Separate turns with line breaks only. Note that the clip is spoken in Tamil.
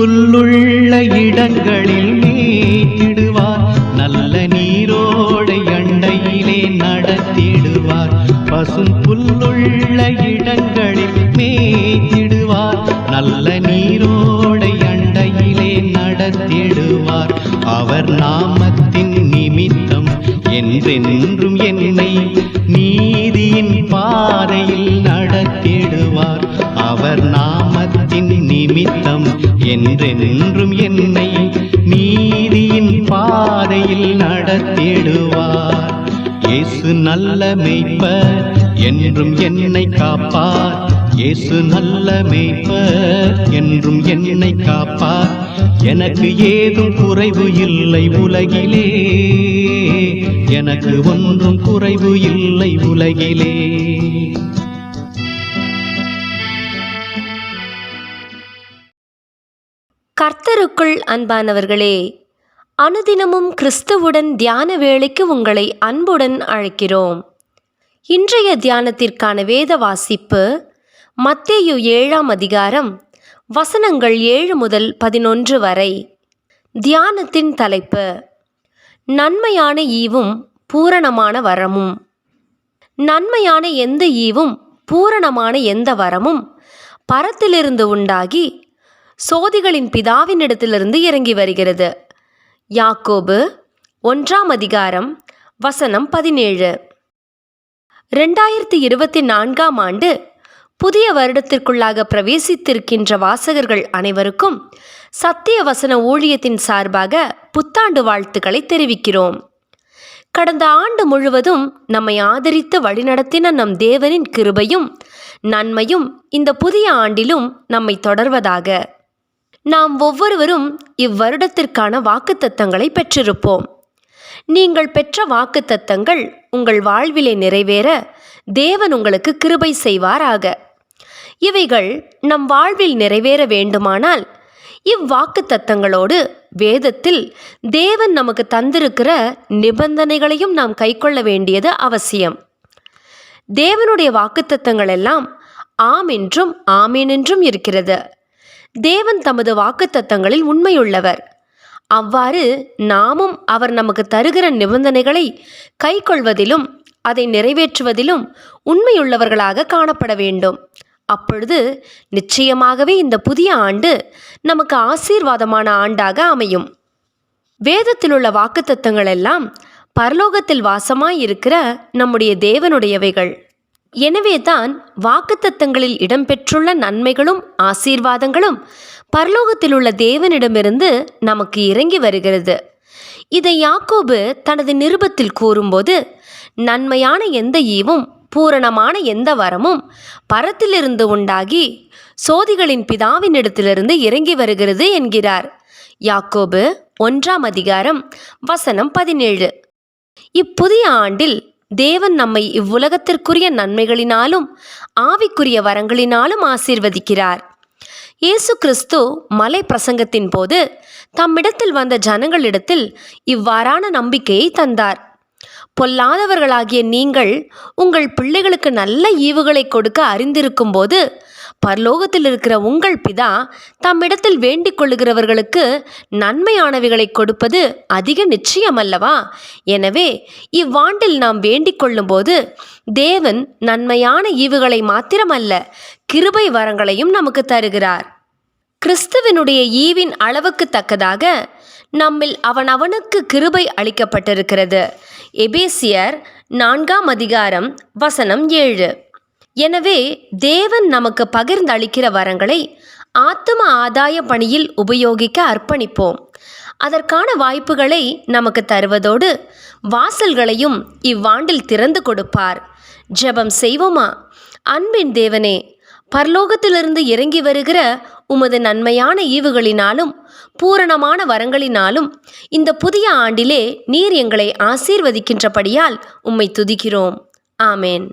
புல்லுள்ள இடங்களில் மேய்த்திடுவார், நல்ல நீரோடை அண்டையிலே நடத்திடுவார். பசும் புல்லுள்ள இடங்களில் மேய்த்திடுவார், நல்ல நீரோடை அண்டையிலே நடத்திடுவார். அவர் நாமத்தின் நிமித்தம் என்றென்றும் என்னை நீதியின் பாதையில் நடத்திடுவார். அவர் நாமத்தின் நிமித்தம் என்றென்றும் என்னை நீதியின் பாதையில் நடத்திடுவார். இயேசு நல்ல மேய்ப்பர், என்றும் என்னை காப்பார். இயேசு நல்ல மேய்ப்பர், என்றும் என்னை காப்பார். எனக்கு ஏதும் குறைவு இல்லை உலகிலே, எனக்கு ஒன்றும் குறைவு இல்லை உலகிலே.
கர்த்தருக்குள் அன்பானவர்களே, அனுதினமும் கிறிஸ்துவுடன் தியான வேளைக்கு உங்களை அன்புடன் அழைக்கிறோம். இன்றைய தியானத்திற்கான வேத வாசிப்பு மத்தேயு 7ஆம் அதிகாரம் வசனங்கள் 7 முதல் 11 வரை. தியானத்தின் தலைப்பு: நன்மையான ஈவும் பூரணமான வரமும். நன்மையான எந்த ஈவும் பூரணமான எந்த வரமும் பரத்திலிருந்து உண்டாகி சோதிகளின் பிதாவினிடத்திலிருந்து இறங்கி வருகிறது. யாக்கோபு 1ஆம் அதிகாரம் வசனம் 17. 2024ஆம் ஆண்டு புதிய வருடத்திற்குள்ளாக பிரவேசித்திருக்கின்ற வாசகர்கள் அனைவருக்கும் சத்திய வசன ஊழியத்தின் சார்பாக புத்தாண்டு வாழ்த்துக்களை தெரிவிக்கிறோம். கடந்த ஆண்டு முழுவதும் நம்மை ஆதரித்து வழிநடத்தின நம் தேவனின் கிருபையும் நன்மையும் இந்த புதிய ஆண்டிலும் நம்மை தொடர்வதாக. நாம் ஒவ்வொருவரும் இவ்வருடத்திற்கான வாக்குத்தத்தங்களை பெற்றிருப்போம். நீங்கள் பெற்ற வாக்குத்தத்தங்கள் உங்கள் வாழ்விலே நிறைவேற தேவன் உங்களுக்கு கிருபை செய்வாராக. இவைகள் நம் வாழ்வில் நிறைவேற வேண்டுமானால் இவ்வாக்குத்தத்தங்களோடு வேதத்தில் தேவன் நமக்கு தந்திருக்கிற நிபந்தனைகளையும் நாம் கைக்கொள்ள வேண்டியது அவசியம். தேவனுடைய வாக்குத்தத்தங்கள் எல்லாம் ஆம் என்றும் ஆமீன் என்றும் இருக்கிறது. தேவன் தமது வாக்குத்தத்தங்களில் உண்மையுள்ளவர். அவ்வாறு நாமும் அவர் நமக்கு தருகிற நிபந்தனைகளை கைக்கொள்வதிலும் அதை நிறைவேற்றுவதிலும் உண்மையுள்ளவர்களாக காணப்பட வேண்டும். அப்பொழுது நிச்சயமாகவே இந்த புதிய ஆண்டு நமக்கு ஆசீர்வாதமான ஆண்டாக அமையும். வேதத்தில் உள்ள வாக்குத்தத்தங்கள் எல்லாம் பரலோகத்தில் வாசமாயிருக்கிற நம்முடைய தேவனுடையவைகள். எனவே தான் வாக்குத்தத்தங்களில் இடம்பெற்றுள்ள நன்மைகளும் ஆசீர்வாதங்களும் பரலோகத்தில் உள்ள தேவனிடமிருந்து நமக்கு இறங்கி வருகிறது. இதை யாக்கோபு தனது நிருபத்தில் கூறும்போது, நன்மையான எந்த ஈவும் பூரணமான எந்த வரமும் பரத்திலிருந்து உண்டாகி சோதிகளின் பிதாவினிடத்திலிருந்து இறங்கி வருகிறது என்கிறார். யாக்கோபு 1ஆம் அதிகாரம் வசனம் 17. இப்புதிய ஆண்டில் தேவன் நம்மை இவ்வுலகத்திற்குரிய நன்மைகளினாலும் ஆவிக்குரிய வரங்களினாலும் ஆசீர்வதிக்கிறார். இயேசு கிறிஸ்து மலை பிரசங்கத்தின் போது தம்மிடத்தில் வந்த ஜனங்களிடத்தில் இவ்வாறான நம்பிக்கையை தந்தார். பொல்லாதவர்களாகிய நீங்கள் உங்கள் பிள்ளைகளுக்கு நல்ல ஈவுகளை கொடுக்க அறிந்திருக்கும் போது பரலோகத்தில் இருக்கிற உங்கள் பிதா தம்மிடத்தில் வேண்டிக் கொள்ளுகிறவர்களுக்கு நன்மையானவைகளை கொடுப்பது அதிக நிச்சயமல்லவா? எனவே இவ்வாண்டில் நாம் வேண்டிக் கொள்ளும்போது தேவன் நன்மையான ஈவுகளை மாத்திரமல்ல, கிருபை வரங்களையும் நமக்கு தருகிறார். கிறிஸ்துவனுடைய ஈவின் அளவுக்கு தக்கதாக நம்மில் அவனவனுக்கு கிருபை அளிக்கப்பட்டிருக்கிறது. எபேசியர் 4ஆம் அதிகாரம் வசனம் 7. எனவே தேவன் நமக்கு பகிர்ந்தளிக்கிற வரங்களை ஆத்தும ஆதாய பணியில் உபயோகிக்க அர்ப்பணிப்போம். அதற்கான வாய்ப்புகளை நமக்கு தருவதோடு வாசல்களையும் இவ்வாண்டில் திறந்து கொடுப்பார். ஜெபம் செய்வோமா? அன்பின் தேவனே, பரலோகத்திலிருந்து இறங்கி வருகிற உமது நன்மையான ஈவுகளினாலும் பூரணமான வரங்களினாலும் இந்த புதிய ஆண்டிலே நீர் எங்களை ஆசீர்வதிக்கின்றபடியால் உம்மை துதிக்கிறோம். ஆமேன்.